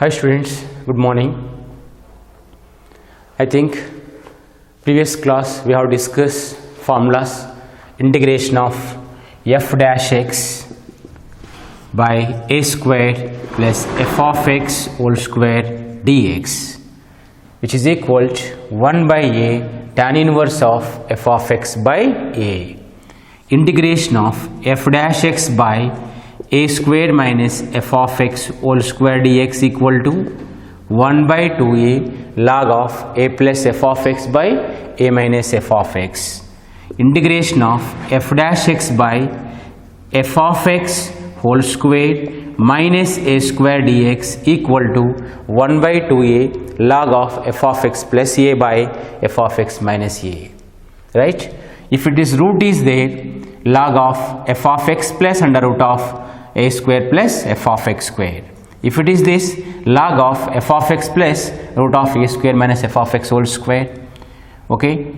Hi students, good morning. I think previous class we have discussed formulas integration of f dash x by a squared plus f of x whole square dx, which is equal to 1 by a tan inverse of f of x by a. Integration of f dash x by a squared minus f of x whole square dx equal to 1 by 2a log of a plus f of x by a minus f of x. Integration of f dash x by f of x whole squared minus a square dx equal to 1 by 2a log of f of x plus a by f of x minus a. Right? If it is root is there, log of f of x plus under root of a square plus f of x square. If it is this, log of f of x plus root of a square minus f of x whole square. Okay.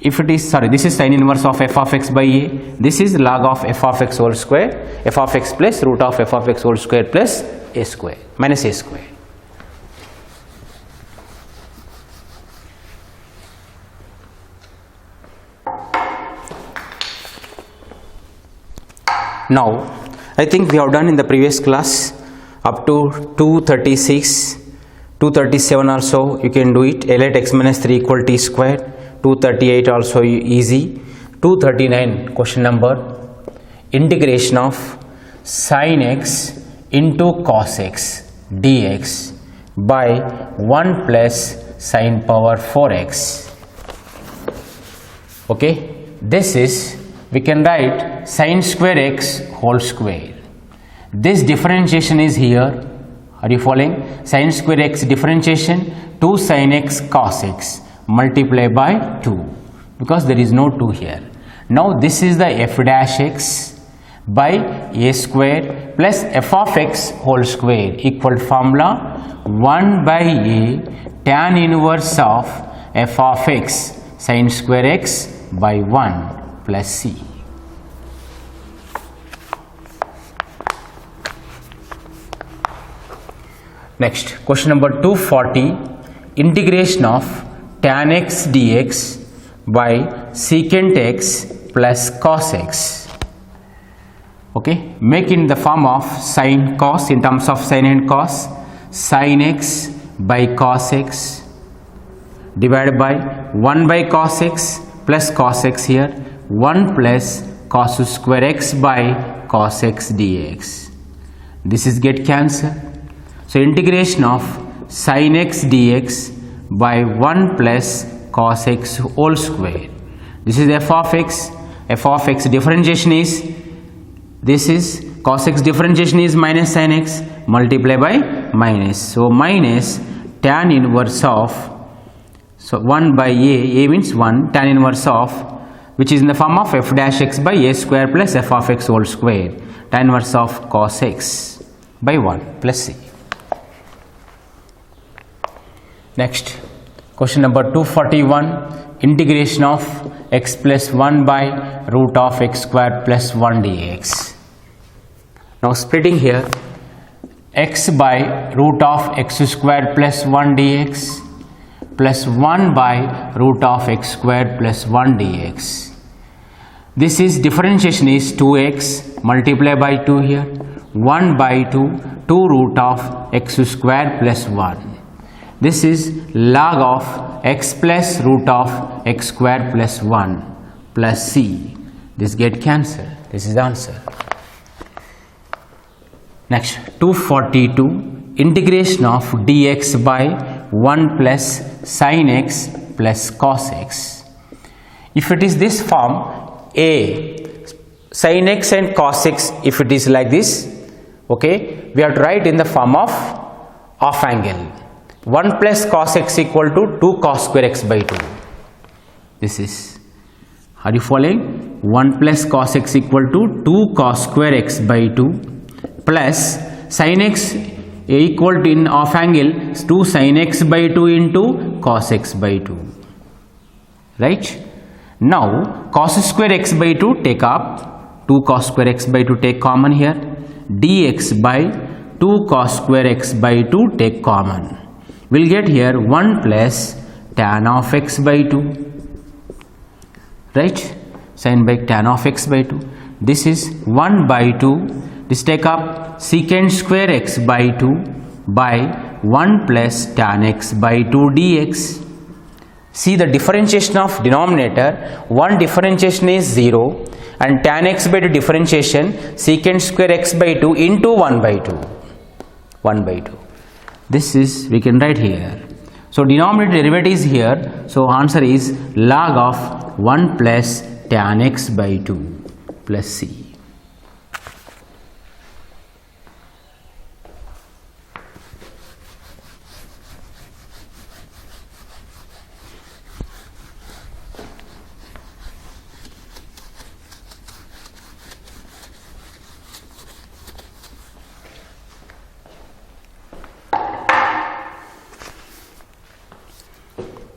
If it is, this is sin inverse of f of x by a. This is log of f of x whole square, f of x plus root of f of x whole square plus a square minus a square. Now, I think we have done in the previous class up to 236, 237 also you can do it. Let x minus 3 equal t square. 238 also easy. 239 question number, integration of sin x into cos x dx by 1 plus sin power 4x. Okay, this is, we can write sin square x whole square. This differentiation is here. Are you following? Sin square x differentiation 2 sin x cos x multiply by 2, because there is no 2 here. Now this is the f dash x by a square plus f of x whole square equal formula 1 by a tan inverse of f of x sin square x by 1 plus c. Next, question number 240, integration of tan x dx by secant x plus cos x. Okay, make in the form of sin cos, in terms of sin and cos, sin x by cos x divided by 1 by cos x plus cos x here, 1 plus cos square x by cos x dx. This is get cancelled. So integration of sin x dx by 1 plus cos x whole square. This is f of x. F of x differentiation is, this is cos x differentiation is minus sin x multiply by minus. So minus tan inverse of, so 1 by a means 1, tan inverse of, which is in the form of f dash x by a square plus f of x whole square, tan inverse of cos x by 1 plus c. Next, question number 241, integration of x plus 1 by root of x square plus 1 dx. Now splitting here, x by root of x square plus 1 dx plus 1 by root of x square plus 1 dx. This is differentiation is 2x multiply by 2 here, 1 by 2, 2 root of x square plus 1. This is log of x plus root of x square plus 1 plus c. This get cancelled. This is the answer. Next, 242, integration of dx by 1 plus sin x plus cos x. If it is this form, a sin x and cos x, if it is like this, okay, we have to write in the form of half angle. 1 plus cos x equal to 2 cos square x by 2. This is, are you following? 1 plus cos x equal to 2 cos square x by 2 plus sin x equal to, in half angle, 2 sin x by 2 into cos x by 2. Right? Now cos square x by 2 take up, 2 cos square x by 2 take common here, dx by 2 cos square x by 2 take common. We'll get here 1 plus tan of x by 2, right? Sin by tan of x by 2. This is 1 by 2. This take up secant square x by 2 by 1 plus tan x by 2 dx. See the differentiation of denominator. One differentiation is 0 and tan x by 2 differentiation secant square x by 2 into 1 by 2. 1 by 2. This is we can write here. So denominator derivative is here. So answer is log of 1 plus tan x by 2 plus c.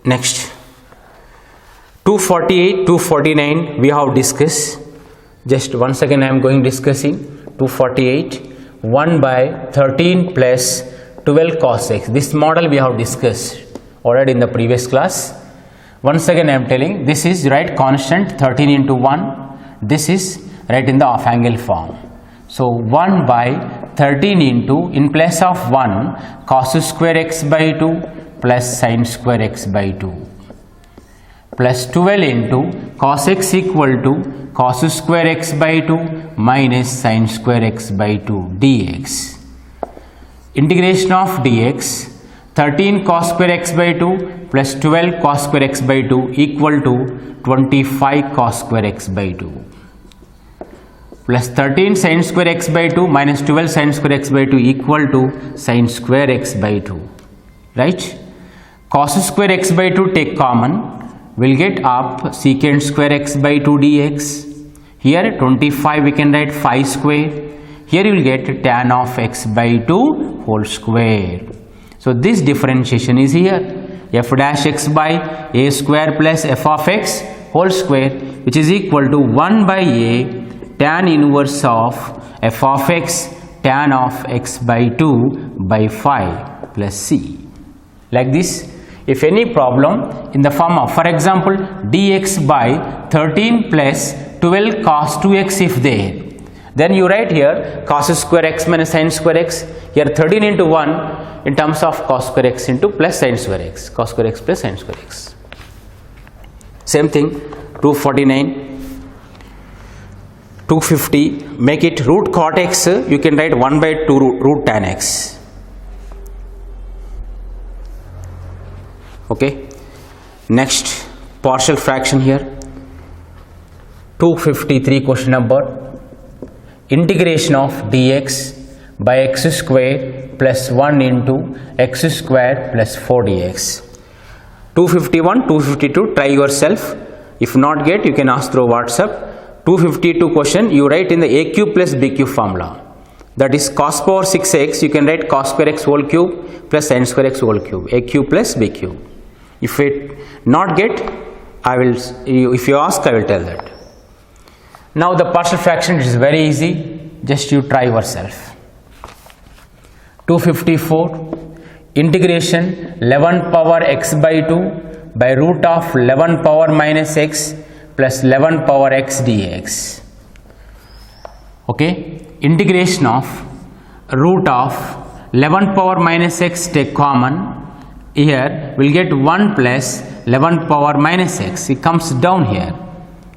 Next, 248, 249 we have discussed. Just once again I am going discussing 248, 1 by 13 plus 12 cos x. This model we have discussed already in the previous class. Once again I am telling, this is right constant 13 into 1. This is right in the off angle form. So 1 by 13 into, in place of 1, cos square x by 2 plus sin square x by 2 plus 12 into cos x equal to cos square x by 2 minus sin square x by 2 dx. Integration of dx, 13 cos square x by 2 plus 12 cos square x by 2 equal to 25 cos square x by 2 plus 13 sin square x by 2 minus 12 sin square x by 2 equal to sin square x by 2, right? Cos square x by 2 take common, we'll get up secant square x by 2 dx. Here 25 we can write 5 square. Here you will get tan of x by 2 whole square. So this differentiation is here. F dash x by a square plus f of x whole square, which is equal to 1 by a tan inverse of f of x tan of x by 2 by 5 plus c. Like this. If any problem in the form of, for example, dx by 13 plus 12 cos 2x if there, then you write here cos square x minus sin square x. Here 13 into 1 in terms of cos square x into plus sin square x, cos square x plus sin square x. Same thing, 249, 250, make it root cot x, you can write 1 by 2 root tan x. Okay, next partial fraction here, 253 question number, integration of dx by x square plus 1 into x square plus 4 dx. 251, 252, try yourself. If not get, you can ask through WhatsApp. 252 question, you write in the a cube plus b cube formula. That is cos power 6x, you can write cos square x whole cube plus sin square x whole cube, a cube plus b cube. If it not get, I will, if you ask, I will tell that. Now the partial fraction is very easy, just you try yourself. 254, integration 11 power x by 2 by root of 11 power minus x plus 11 power x dx. Okay, integration of root of 11 power minus x take common. Here we'll get 1 plus 11 power minus x, it comes down here,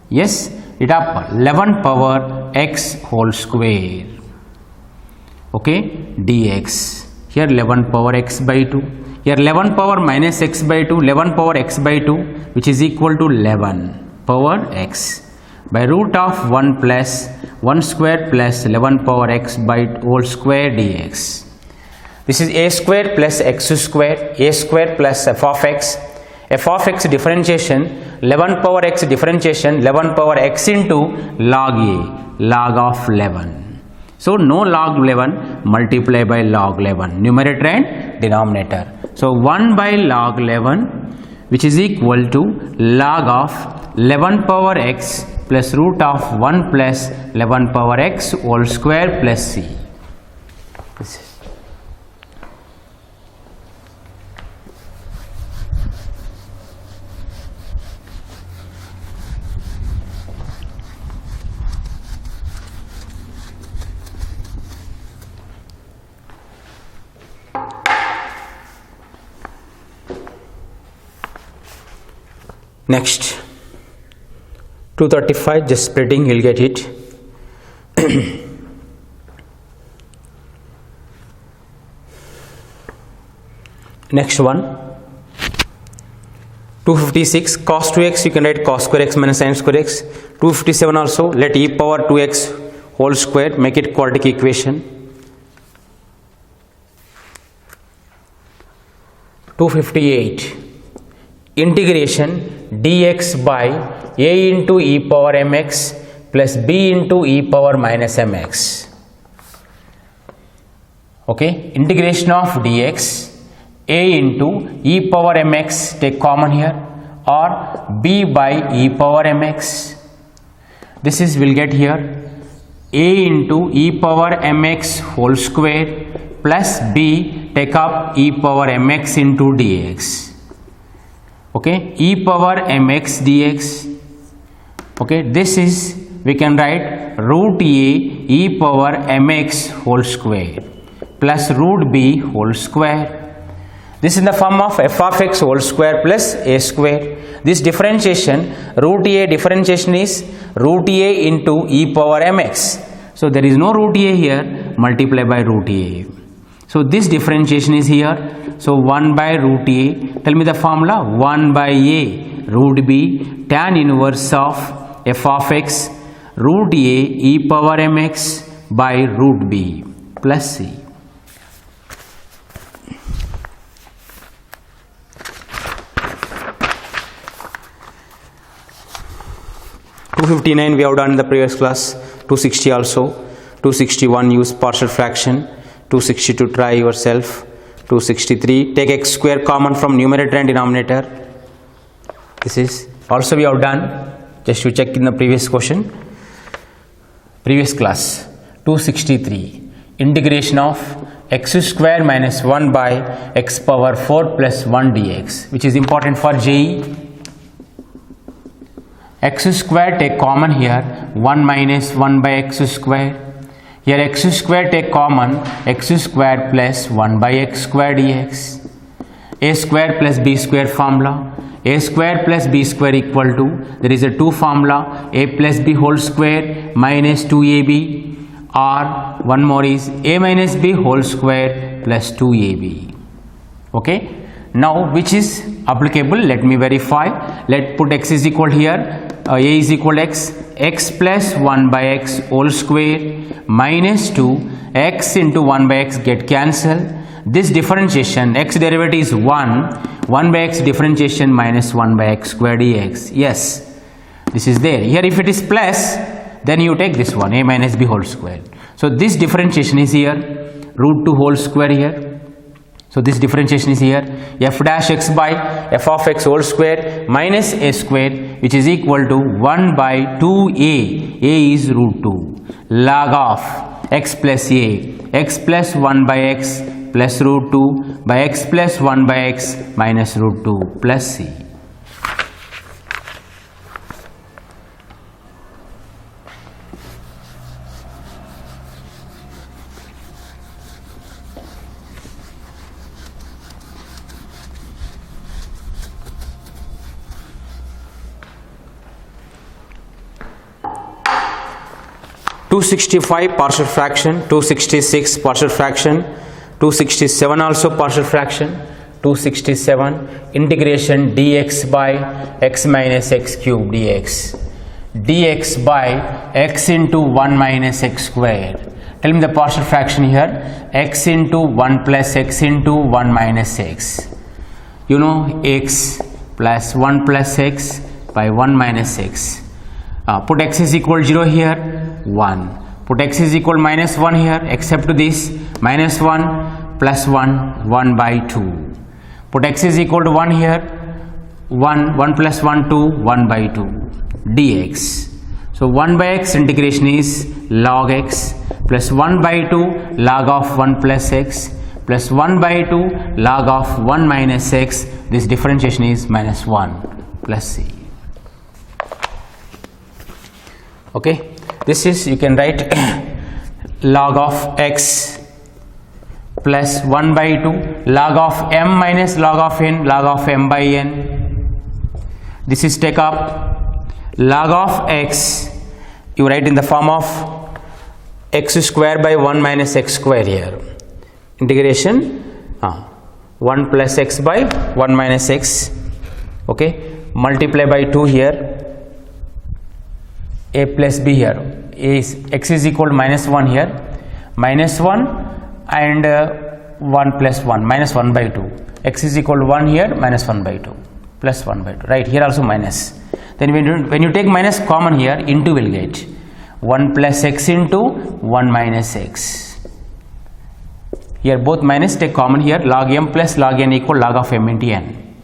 yes, it up 11 power x whole square, okay, dx. Here 11 power x by 2, here 11 power minus x by 2, 11 power x by 2, which is equal to 11 power x by root of 1 plus 1 square plus 11 power x by whole square dx. This is a square plus x square, a square plus f of x differentiation, 11 power x differentiation, 11 power x into log a, log of 11. So no log 11, multiply by log 11, numerator and denominator. So 1 by log 11, which is equal to log of 11 power x plus root of 1 plus 11 power x whole square plus c. This is Next 235, just splitting, you'll get it. Next one 256, cos 2x, you can write cos square x minus sin square x. 257 also, let e power 2x whole square, make it quadratic equation. 258, integration dx by a into e power mx plus b into e power minus mx. Okay, integration of dx, a into e power mx, take common here, or b by e power mx. This is, we'll get here a into e power mx whole square plus b, take up e power mx into dx. Okay, e power mx dx. Okay, this is, we can write root a e power mx whole square plus root b whole square. This is in the form of f of x whole square plus a square. This differentiation, root a differentiation is root a into e power mx. So there is no root a here, multiply by root a. So this differentiation is here. So 1 by root a, tell me the formula, 1 by a root b tan inverse of f of x root a e power mx by root b plus c. (259) we have done in the previous class. 260 also. 261 use partial fraction. 262 try yourself. 263 take x square common from numerator and denominator. This is also we have done, just to check in the previous question, previous class. 263 integration of x square minus 1 by x power 4 plus 1 dx, which is important for JEE. X square take common here, 1 minus 1 by x square. Here x square take common, x square plus 1 by x square dx. A square plus b square formula. A square plus b square equal to, there is a 2 formula, a plus b whole square minus 2ab, or one more is a minus b whole square plus 2ab. Okay. Now which is applicable? Let me verify. Let put x is equal here, a is equal x, x plus 1 by x whole square minus 2, x into 1 by x get cancelled. This differentiation, x derivative is 1 by x differentiation minus 1 by x square dx. Yes, this is there. Here if it is plus, then you take this one, a minus b whole square. So this differentiation is here, root 2 whole square here. So this differentiation is here, f dash x by f of x whole square minus a square, which is equal to 1 by 2a, a is root 2, log of x plus a, x plus 1 by x plus root 2 by x plus 1 by x minus root 2 plus c. (265) partial fraction, 266 partial fraction, 267 also partial fraction. 267 integration dx by x minus x cube dx, dx by x into 1 minus x square. Tell me the partial fraction here, x into 1 plus x into 1 minus x. You know x plus 1 plus x by 1 minus x. Put x is equal 0 here, 1. Put x is equal minus 1 here, except this, minus 1 plus 1, 1 by 2. Put x is equal to 1 here, 1 plus 1, 2, 1 by 2 dx. So 1 by x integration is log x plus 1 by 2 log of 1 plus x plus 1 by 2 log of 1 minus x. This differentiation is minus 1 plus c. Okay, this is, you can write log of x plus 1 by 2 log of m minus log of n, log of m by n. This is take up log of x, you write in the form of x square by 1 minus x square here. Integration 1 plus x by 1 minus x, okay, multiply by 2 here, a plus b here, x is equal to minus 1 here, minus 1 and 1 plus 1, minus 1 by 2, x is equal to 1 here, minus 1 by 2, plus 1 by 2, right, here also minus. Then when you take minus common here, into will get 1 plus x into 1 minus x. Here both minus, take common here, log m plus log n equal log of m into n,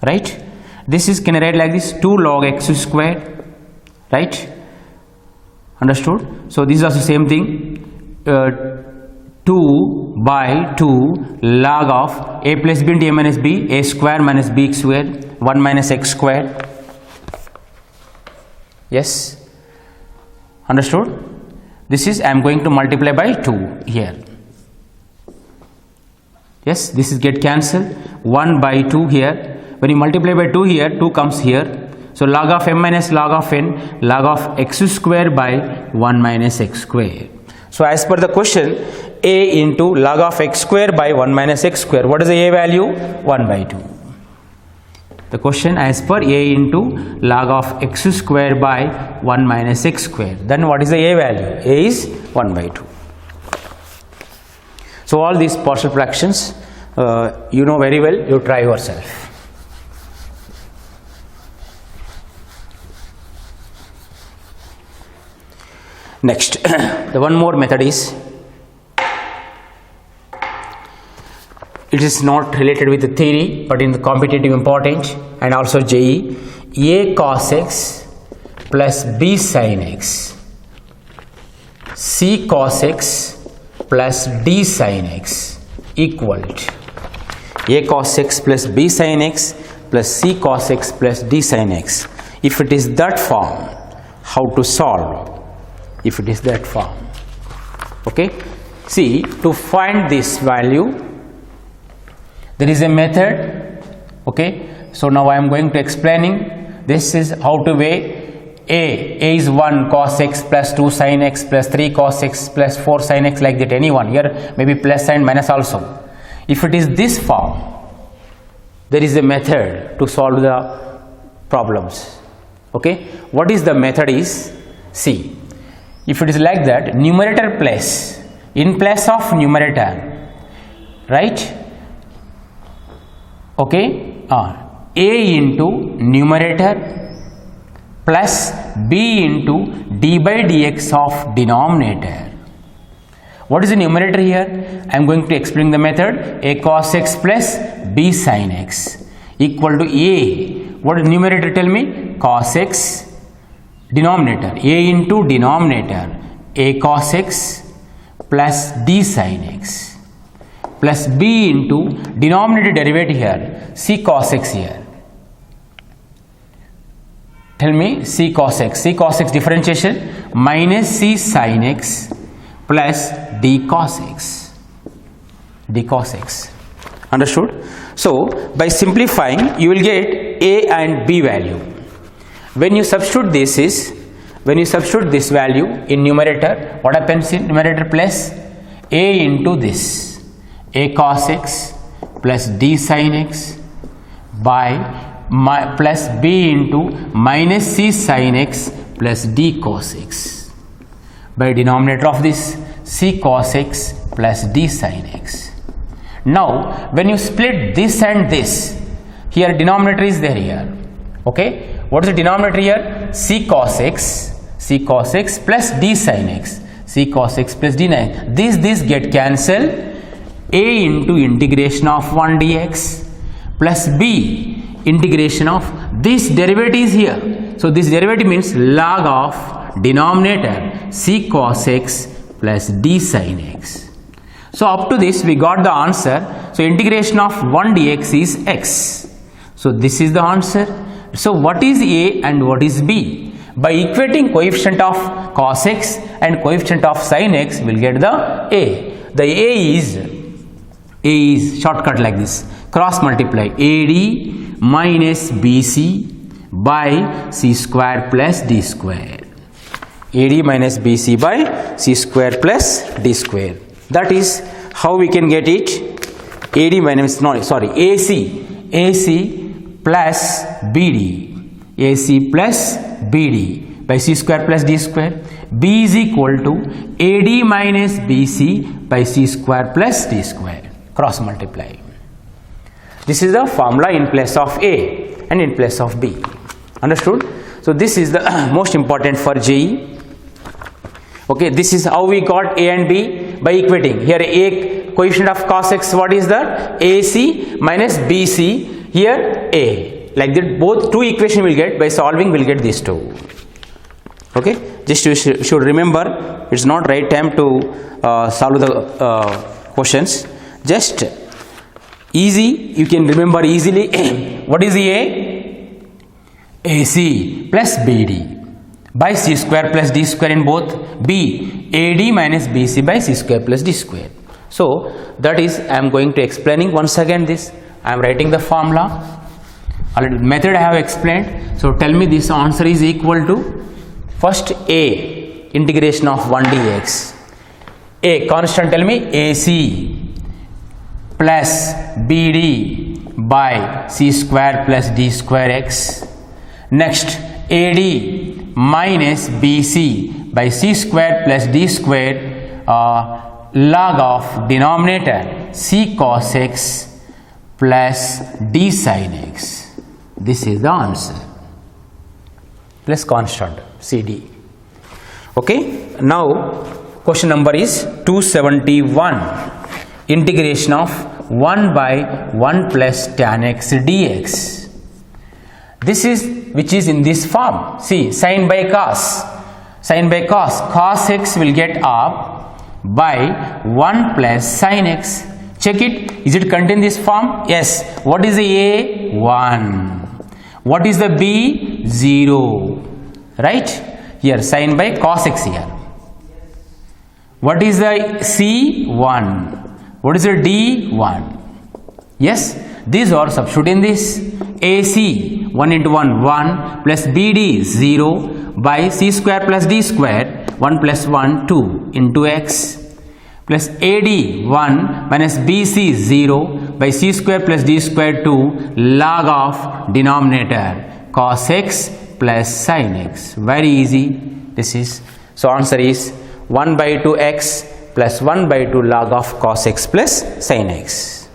right. This is, can I write like this, 2 log x square, right, understood. So this is also same thing, 2 by 2 log of a plus b into a minus b, a square minus b square, 1 minus x square. Yes, understood. This is, I am going to multiply by 2 here. Yes, this is get cancelled, 1 by 2 here. When you multiply by 2 here, 2 comes here. So log of m minus log of n, log of x square by 1 minus x square. So as per the question, a into log of x square by 1 minus x square, what is the a value? 1 by 2. The question as per a into log of x square by 1 minus x square, then what is the a value? A is 1 by 2. So all these partial fractions you know very well, you try yourself. Next, the one more method is, it is not related with the theory but in the competitive important and also JE, a cos x plus b sin x, c cos x plus d sin x equal to a cos x plus b sin x plus c cos x plus d sin x. If it is that form, how to solve? If it is that form, okay, see, to find this value there is a method, okay. So now I am going to explaining, this is how to weigh a is 1 cos x plus 2 sin x plus 3 cos x plus 4 sin x, like that, anyone here, maybe plus and minus also. If it is this form, there is a method to solve the problems, okay. What is the method is, see, if it is like that, numerator plus, in place of numerator, right, okay, a into numerator plus b into d by dx of denominator. What is the numerator here? I am going to explain the method, a cos x plus b sin x equal to a, what is numerator, tell me, cos x, denominator, a into denominator, a cos x plus d sin x plus b into denominator derivative here, c cos x here. Tell me, c cos x differentiation, minus c sin x plus d cos x, understood. So by simplifying, you will get a and b value. When you substitute this value in numerator, what happens in numerator? Plus a into this, a cos x plus d sin x by plus b into minus c sin x plus d cos x by denominator of this, c cos x plus d sin x. Now when you split this and this, here denominator is there here, okay. What is the denominator here? C cos x plus d sin x, c cos x plus d sin x. This get cancelled, a into integration of 1 dx plus b integration of this derivative is here. So this derivative means log of denominator c cos x plus d sin x. So up to this we got the answer. So integration of 1 dx is x. So this is the answer. So what is a and what is b? By equating coefficient of cos x and coefficient of sin x, we will get the a. The a is A is shortcut like this. Cross multiply AD minus BC by C square plus D square. AD minus BC by C square plus D square. That is how we can get it. AD minus, no, sorry, AC plus BD. AC plus BD by C square plus D square. B is equal to AD minus BC by C square plus D square. Cross multiply. This is the formula in place of A and in place of B. Understood? So this is the most important for JEE. Okay, this is how we got A and B by equating. Here A coefficient of cos x, what is that? AC minus BC, here A. Like that both two equations will get, by solving will get these two. Okay, just you should remember, it's not right time to solve the questions. Just easy, you can remember easily. What is the A? AC plus BD by C square plus D square in both. B, AD minus BC by C square plus D square. So that is, I am going to explaining once again this. I am writing the formula. Already method I have explained. So tell me this answer is equal to, first A, integration of 1 dx. A constant, tell me, AC plus BD by C square plus D square x. Next AD minus BC by C square plus D square, log of denominator C cos x plus D sin x. This is the answer. Plus constant CD. Okay, now question number is 271. Integration of 1 by 1 plus tan x dx. This is, which is in this form. See, sin by cos. Sin by cos. Cos x will get up by 1 plus sin x. Check it. Is it contain this form? Yes. What is the A? 1. What is the B? 0. Right? Here sin by cos x here. What is the C? 1. What is the D? 1. Yes, these are substitute in this. AC 1 into 1 1 plus BD 0 by C square plus D square, 1 plus 1 2 into x, plus AD 1 minus BC 0 by C square plus D square 2 log of denominator cos x plus sin x. Very easy this is. So answer is 1 by 2x plus 1 by 2 log of cos x plus sin x.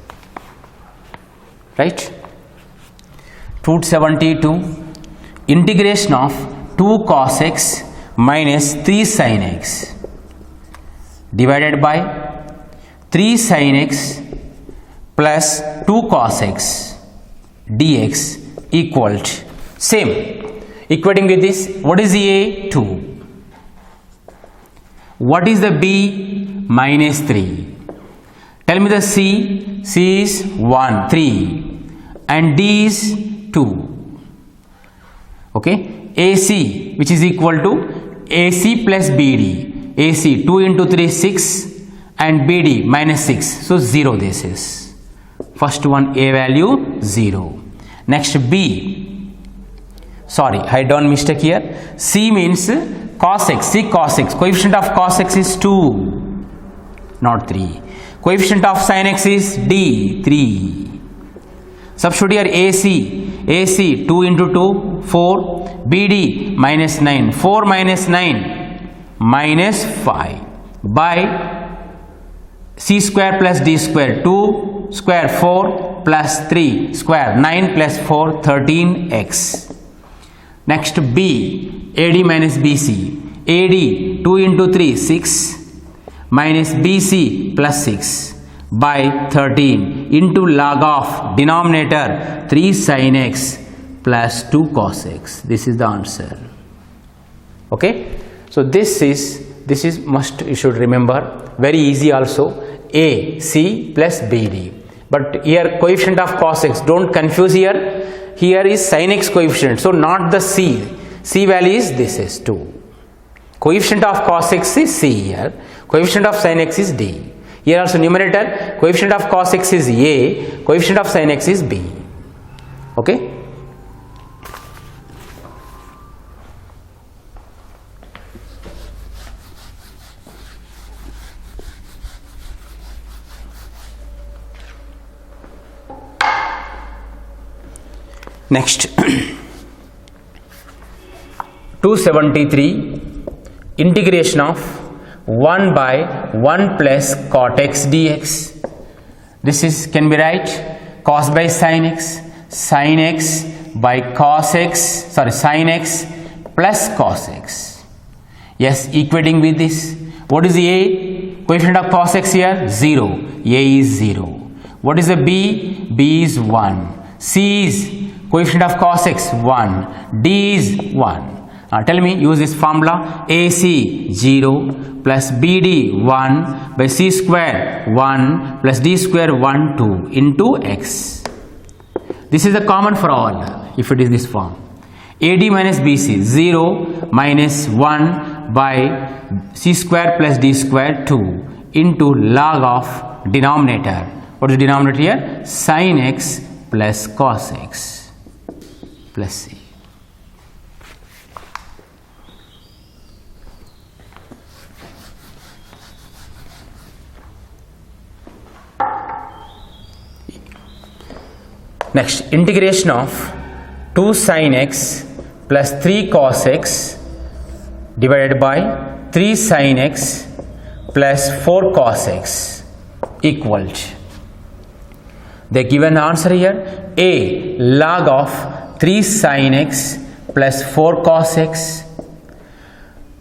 Right? 272. Integration of 2 cos x minus 3 sin x divided by 3 sin x plus 2 cos x dx equal to same. Equating with this, what is the A? 2. What is the B? Minus 3. Tell me the C. C is 1, 3 and D is 2. Okay. AC, which is equal to AC plus BD. AC 2 into 3 6 and BD minus 6. So 0 this is. First one A value 0. Next B. Sorry, I done mistake here. C means cos x. See cos x. Coefficient of cos x is 2, not 3. Coefficient of sin x is D, 3. Substitute here AC. AC 2 into 2 4. BD minus 9. 4 minus 9 minus 5 by C square plus D square. 2 square 4 plus 3 square 9 plus 4 13x. Next B. AD minus BC. AD 2 into 3 6 minus BC plus 6 by 13 into log of denominator 3 sin x plus 2 cos x. This is the answer. Okay. So this is must, you should remember, very easy also. A, C plus BD. But here coefficient of cos x, don't confuse here. Here is sin x coefficient, so not the C. C value is, this is 2. Coefficient of cos x is C here. Coefficient of sin x is D. Here also numerator, coefficient of cos x is a, coefficient of sin x is b. Okay. Next, 273, integration of 1 by 1 plus cot x dx. This is can be right cos by sin x by cos x, sin x plus cos x. Yes, equating with this. What is a? Coefficient of cos x here 0. A is 0. What is the b? B is 1. C is coefficient of cos x 1. D is 1. Tell me, use this formula. AC 0 plus BD 1 by C square 1 plus D square 1 2 into x. This is the common for all if it is this form. AD minus BC 0 minus 1 by C square plus D square 2 into log of denominator. What is the denominator here? Sin x plus cos x plus c. Next, integration of 2 sin x plus 3 cos x divided by 3 sin x plus 4 cos x equal to, they given the answer here, a log of 3 sin x plus 4 cos x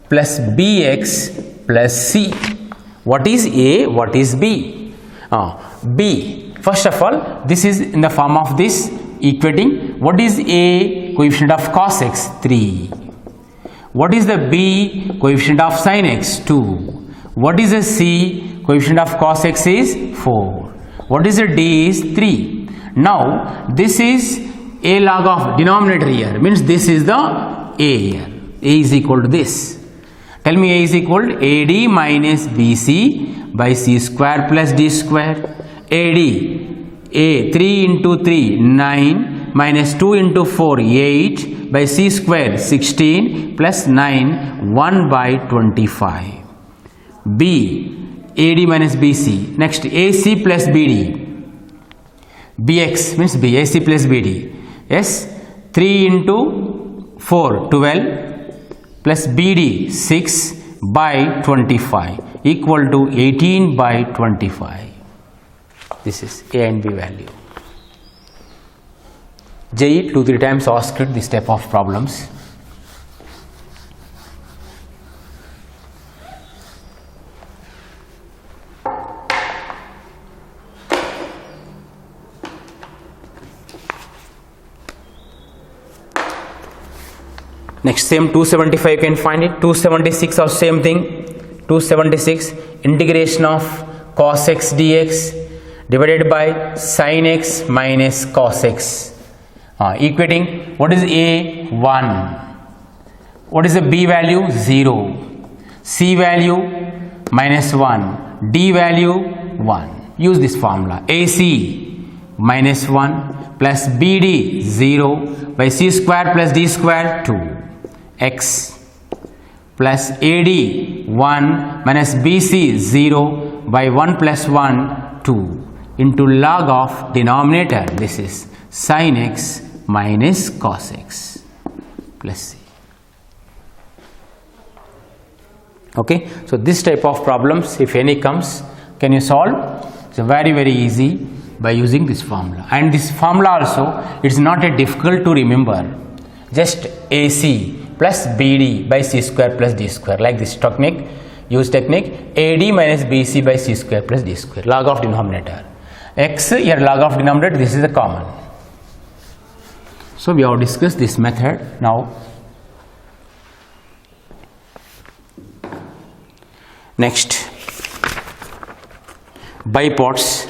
plus bx plus c. What is a? What is b? B. First of all, this is in the form of this equating. What is a? Coefficient of cos x 3. What is the b? Coefficient of sin x 2. What is the c? Coefficient of cos x is 4. What is the d? Is 3. Now this is a log of denominator here, means this is the a here. A is equal to this. Tell me, a is equal to AD minus BC by C square plus D square. AD, A 3 into 3 9 minus 2 into 4 8 by C square 16 plus 9 1 by 25. B, AD minus BC. Next, AC plus BD. BX means B, AC plus BD. Yes, 3 into 4 12 plus BD 6 by 25 equal to 18 by 25. This is A and B value. JEE 2-3 times asked this type of problems. Next, same 275 you can find it. 276 or same thing. 276, integration of cos x dx divided by sin x minus cos x. Equating, what is a? 1. What is the b value? 0. C value minus 1. D value 1. Use this formula. AC minus 1 plus BD 0 by C square plus D square 2. X plus AD 1 minus BC 0 by 1 plus 1 2 into log of denominator. This is sin x minus cos x plus c. Okay, so this type of problems, if any comes, can you solve? It's very easy by using this formula. And this formula also, it's not a difficult to remember. Just AC plus BD by C square plus D square, like this technique. Use technique AD minus BC by C square plus D square, log of denominator. X here log of denominator, this is the common. So we have discussed this method. Now next, bipods.